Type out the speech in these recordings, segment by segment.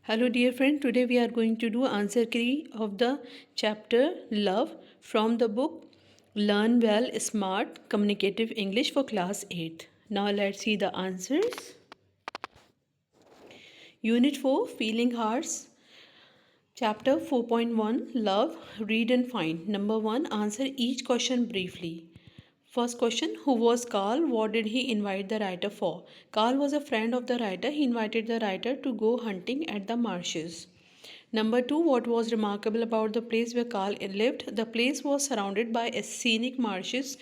Hello dear friend, today we are going to do answer key of the chapter Love from the book Learn Well Smart Communicative English for class 8. Now let's see the answers. Unit 4 Feeling Hearts. Chapter 4.1 Love, Read and Find. Number 1 Answer each question briefly. First question, who was Carl? What did he invite the writer for? Carl was a friend of the writer. He invited the writer to go hunting at the marshes. Number 2, what was remarkable about the place where Carl lived? The place was surrounded by scenic marshes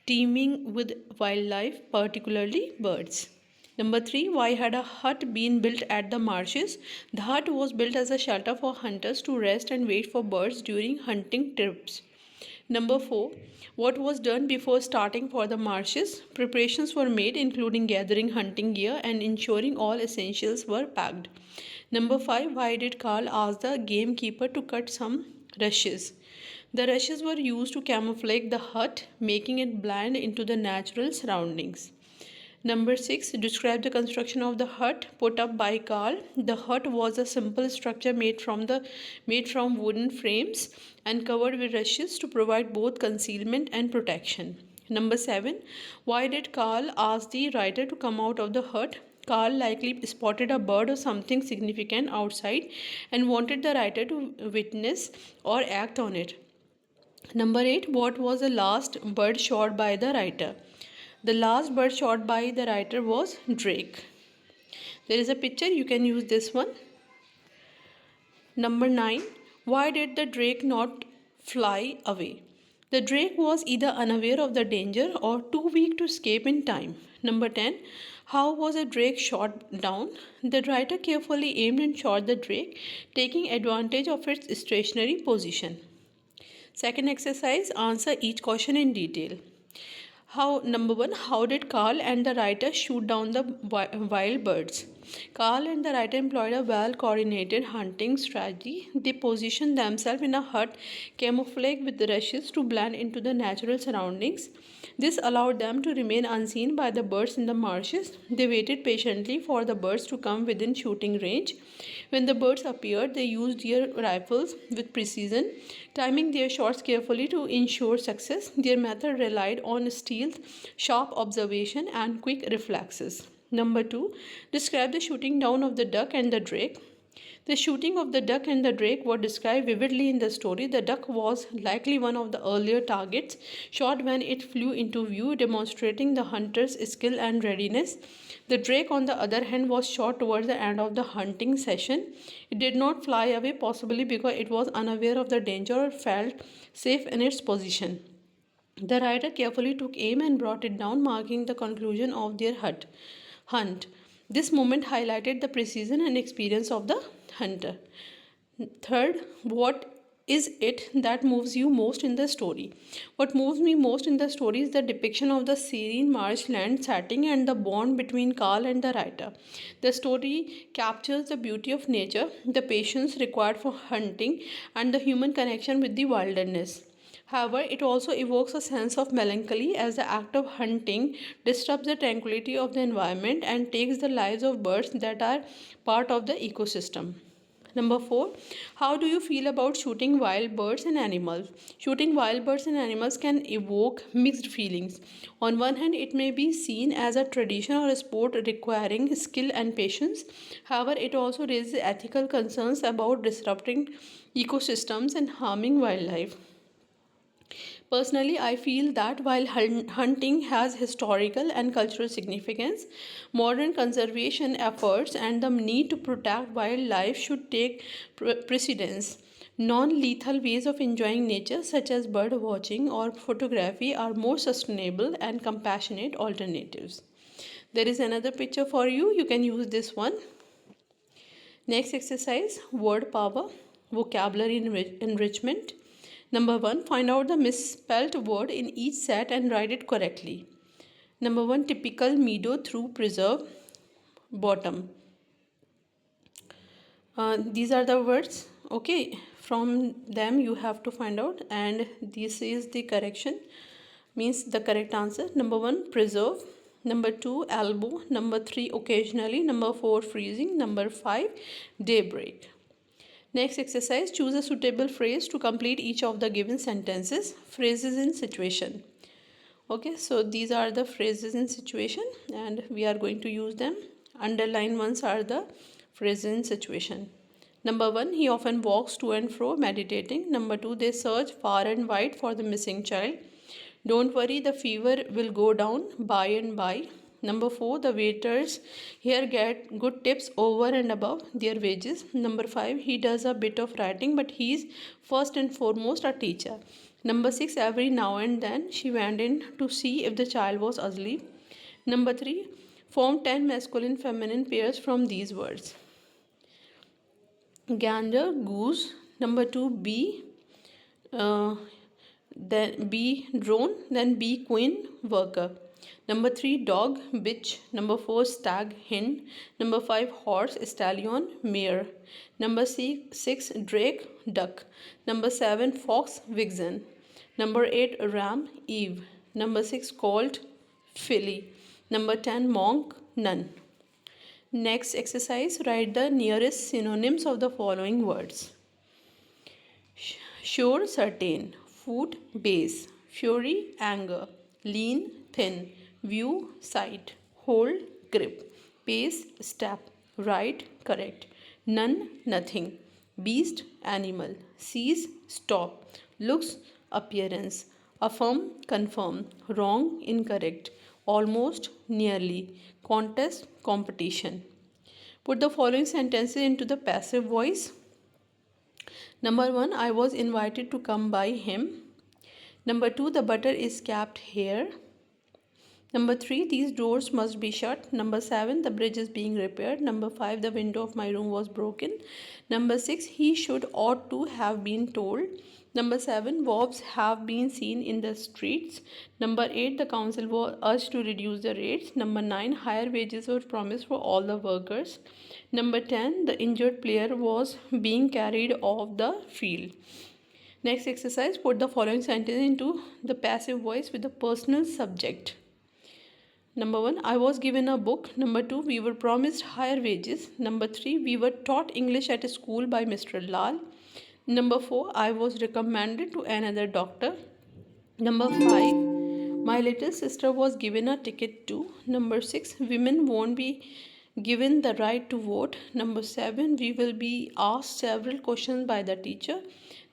teeming with wildlife, particularly birds. Number 3, why had a hut been built at the marshes? The hut was built as a shelter for hunters to rest and wait for birds during hunting trips. Number 4. What was done before starting for the marshes? Preparations were made, including gathering hunting gear and ensuring all essentials were packed. Number 5. Why did Carl ask the gamekeeper to cut some rushes? The rushes were used to camouflage the hut, making it blend into the natural surroundings. Number 6. Describe the construction of the hut put up by Carl. The hut was a simple structure made from wooden frames and covered with rushes to provide both concealment and protection. Number 7. Why did Carl ask the writer to come out of the hut? Carl likely spotted a bird or something significant outside and wanted the writer to witness or act on it. Number 8. What was the last bird shot by the writer? The last bird shot by the writer was Drake. There is a picture, you can use this one. Number 9. Why did the drake not fly away? The drake was either unaware of the danger or too weak to escape in time. Number 10. How was a drake shot down? The writer carefully aimed and shot the drake, taking advantage of its stationary position. Second exercise, answer each question in detail. Number 1, how did Carl and the writer shoot down the wild birds? Carl and the writer employed a well coordinated hunting strategy. They positioned themselves in a hut camouflaged with rushes to blend into the natural surroundings. This allowed them to remain unseen by the birds in the marshes. They waited patiently for the birds to come within shooting range. When the birds appeared, they used their rifles with precision, timing their shots carefully to ensure success. Their method relied on stealth, sharp observation, and quick reflexes. Number 2. Describe the shooting down of the duck and the drake. The shooting of the duck and the drake were described vividly in the story. The duck was likely one of the earlier targets, shot when it flew into view, demonstrating the hunter's skill and readiness. The drake, on the other hand, was shot towards the end of the hunting session. It did not fly away, possibly because it was unaware of the danger or felt safe in its position. The writer carefully took aim and brought it down, marking the conclusion of their hunt. This moment highlighted the precision and experience of the hunter. Third, what is it that moves you most in the story? What moves me most in the story is the depiction of the serene marshland setting and the bond between Carl and the writer. The story captures the beauty of nature, the patience required for hunting, and the human connection with the wilderness. However, it also evokes a sense of melancholy as the act of hunting disrupts the tranquility of the environment and takes the lives of birds that are part of the ecosystem. Number 4. How do you feel about shooting wild birds and animals? Shooting wild birds and animals can evoke mixed feelings. On one hand, it may be seen as a tradition or a sport requiring skill and patience. However, it also raises ethical concerns about disrupting ecosystems and harming wildlife. Personally, I feel that while hunting has historical and cultural significance, modern conservation efforts and the need to protect wildlife should take precedence. Non lethal ways of enjoying nature, such as bird watching or photography, are more sustainable and compassionate alternatives. There is another picture for you, you can use this one. Next exercise, word power, vocabulary enrichment. Number 1, find out the misspelled word in each set and write it correctly. Number 1, typical meadow through preserve, bottom. These are the words, okay, from them you have to find out, and this is the correction, means the correct answer. Number 1, preserve, Number 2, elbow. Number 3, occasionally. Number 4, freezing. Number 5, daybreak. Next exercise, choose a suitable phrase to complete each of the given sentences. Phrases in situation. Okay, so these are the phrases in situation and we are going to use them. Underlined ones are the phrases in situation. Number 1, he often walks to and fro meditating. Number 2, they search far and wide for the missing child. Don't worry, the fever will go down by and by. Number 4, the waiters here get good tips over and above their wages. Number 5, he does a bit of writing, but he's first and foremost a teacher. Number 6, every now and then she went in to see if the child was asleep. Number 3, form 10 masculine feminine pairs from these words. Gander, goose. Number 2, bee. Then B, drone. Then B, queen, worker. Number 3, dog, bitch. Number 4, stag, hen. Number 5, horse, stallion, mare. Number 6, drake, duck. Number 7, fox, vixen. Number 8, ram, eve. Number 6, colt, filly. Number 10, monk, nun. Next exercise, write the nearest synonyms of the following words. Sure, certain. Foot, base. Fury, anger. Lean, thin. View, sight. Hold, grip. Pace, step. Right, correct. None, nothing. Beast, animal. Cease, stop. Looks, appearance. Affirm, confirm. Wrong, incorrect. Almost, nearly. Contest, competition. Put the following sentences into the passive voice. Number 1, I was invited to come by him. Number 2, the butter is kept here. Number 3, these doors must be shut. Number 7, the bridge is being repaired. Number 5, the window of my room was broken. Number 6, he should ought to have been told. Number 7, wolves have been seen in the streets. Number 8, the council was urged to reduce the rates. Number 9, higher wages were promised for all the workers. Number 10, the injured player was being carried off the field. Next exercise, put the following sentence into the passive voice with the personal subject. Number 1, I was given a book. Number 2, we were promised higher wages. Number 3, we were taught English at school by Mr. Lal. Number 4, I was recommended to another doctor. Number 5, my little sister was given a ticket too. Number 6, women won't be given the right to vote. Number 7, we will be asked several questions by the teacher.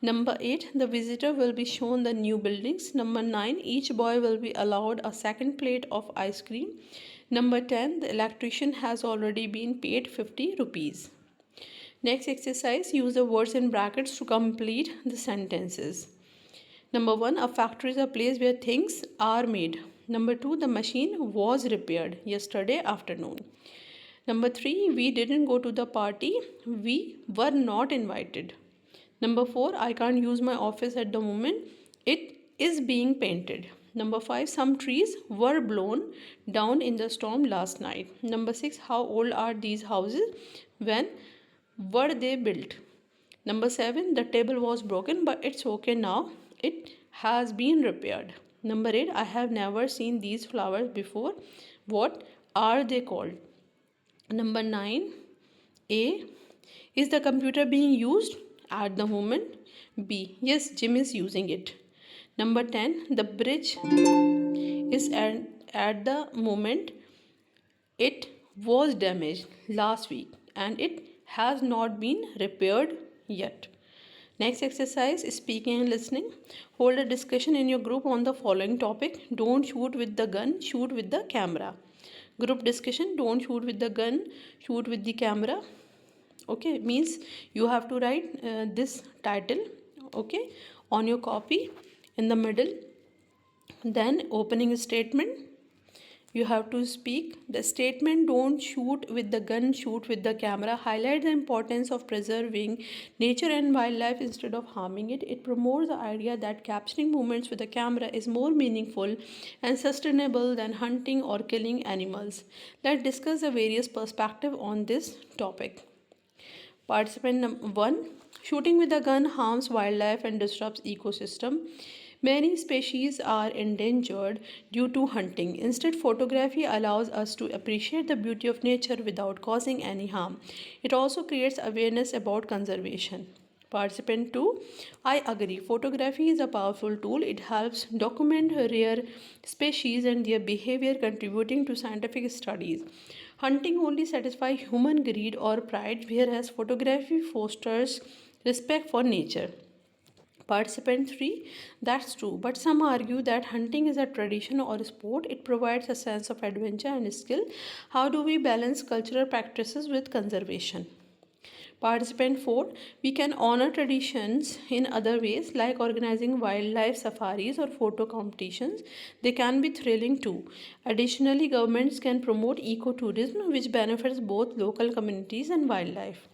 Number 8, the visitor will be shown the new buildings. Number 9, each boy will be allowed a second plate of ice cream. Number 10, the electrician has already been paid 50 rupees. Next exercise, use the words in brackets to complete the sentences. Number 1, a factory is a place where things are made. Number 2, the machine was repaired yesterday afternoon. Number 3, we didn't go to the party. We were not invited. Number 4, I can't use my office at the moment. It is being painted. Number 5, some trees were blown down in the storm last night. Number 6, how old are these houses? When were they built? Number 7, the table was broken, but it's okay now. It has been repaired. Number 8, I have never seen these flowers before. What are they called? Number 9, A, is the computer being used at the moment? B, yes, Jim is using it. Number 10, the bridge is at the moment. It was damaged last week and it has not been repaired yet. Next exercise, speaking and listening. Hold a discussion in your group on the following topic. Don't shoot with the gun, shoot with the camera. Group discussion, don't shoot with the gun, shoot with the camera. Okay, means you have to write this title, okay, on your copy in the middle. Then opening statement, you have to speak the statement, don't shoot with the gun, shoot with the camera, highlight the importance of preserving nature and wildlife instead of harming it. It promotes the idea that capturing movements with the camera is more meaningful and sustainable than hunting or killing animals. Let's discuss the various perspectives on this topic. Participant 1, shooting with a gun harms wildlife and disrupts ecosystem. Many species are endangered due to hunting. Instead, photography allows us to appreciate the beauty of nature without causing any harm. It also creates awareness about conservation. Participant 2, I agree. Photography is a powerful tool. It helps document rare species and their behavior, contributing to scientific studies. Hunting only satisfies human greed or pride, whereas photography fosters respect for nature. Participant 3, that's true, but some argue that hunting is a tradition or a sport. It provides a sense of adventure and skill. How do we balance cultural practices with conservation? Participant 4, we can honor traditions in other ways like organizing wildlife safaris or photo competitions. They can be thrilling too. Additionally, governments can promote ecotourism, which benefits both local communities and wildlife.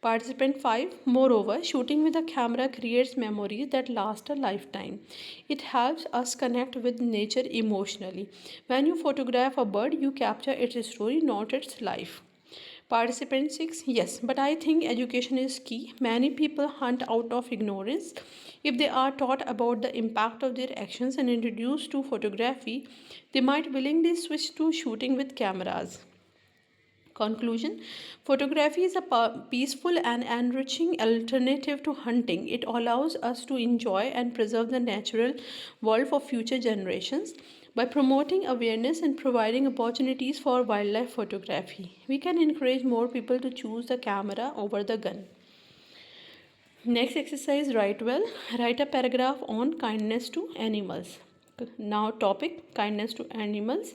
Participant 5, moreover, shooting with a camera creates memories that last a lifetime. It helps us connect with nature emotionally. When you photograph a bird, you capture its story, not its life. Participant 6, yes, but I think education is key. Many people hunt out of ignorance. If they are taught about the impact of their actions and introduced to photography, they might willingly switch to shooting with cameras. Conclusion: photography is a peaceful and enriching alternative to hunting. It allows us to enjoy and preserve the natural world for future generations. By promoting awareness and providing opportunities for wildlife photography, we can encourage more people to choose the camera over the gun. Next exercise, write well. Write a paragraph on kindness to animals. Now, topic kindness to animals.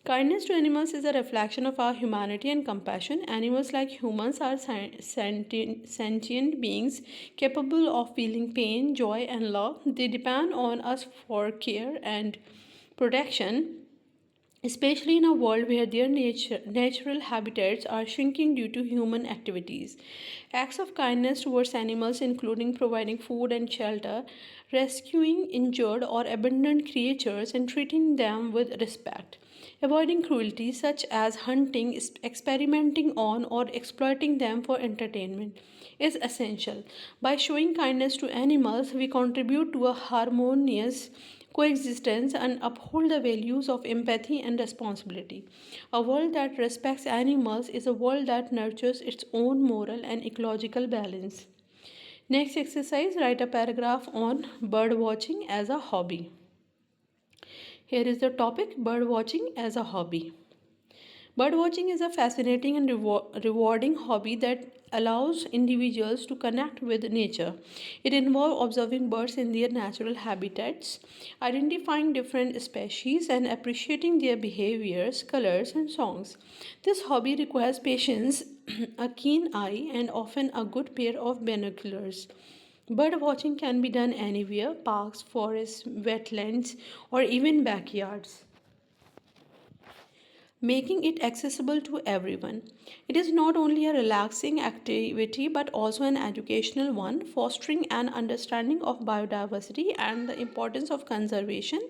Kindness to animals is a reflection of our humanity and compassion. Animals, like humans, are sentient beings capable of feeling pain, joy, and love. They depend on us for care and protection, especially in a world where their natural habitats are shrinking due to human activities. Acts of kindness towards animals, including providing food and shelter, rescuing injured or abandoned creatures, and treating them with respect. Avoiding cruelty, such as hunting, experimenting on, or exploiting them for entertainment, is essential. By showing kindness to animals, we contribute to a harmonious coexistence and uphold the values of empathy and responsibility. A world that respects animals is a world that nurtures its own moral and ecological balance. Next exercise, write a paragraph on bird watching as a hobby. Here is the topic: bird watching as a hobby. Birdwatching is a fascinating and rewarding hobby that allows individuals to connect with nature. It involves observing birds in their natural habitats, identifying different species, and appreciating their behaviors, colors, and songs. This hobby requires patience, a keen eye, and often a good pair of binoculars. Bird watching can be done anywhere: parks, forests, wetlands, or even backyards, making it accessible to everyone. It is not only a relaxing activity but also an educational one, fostering an understanding of biodiversity and the importance of conservation.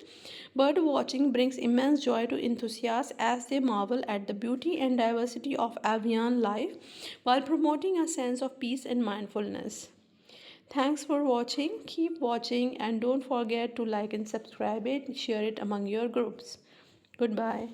Bird watching brings immense joy to enthusiasts as they marvel at the beauty and diversity of avian life while promoting a sense of peace and mindfulness. Thanks for watching. Keep watching and don't forget to like and subscribe it, share it among your groups. Goodbye.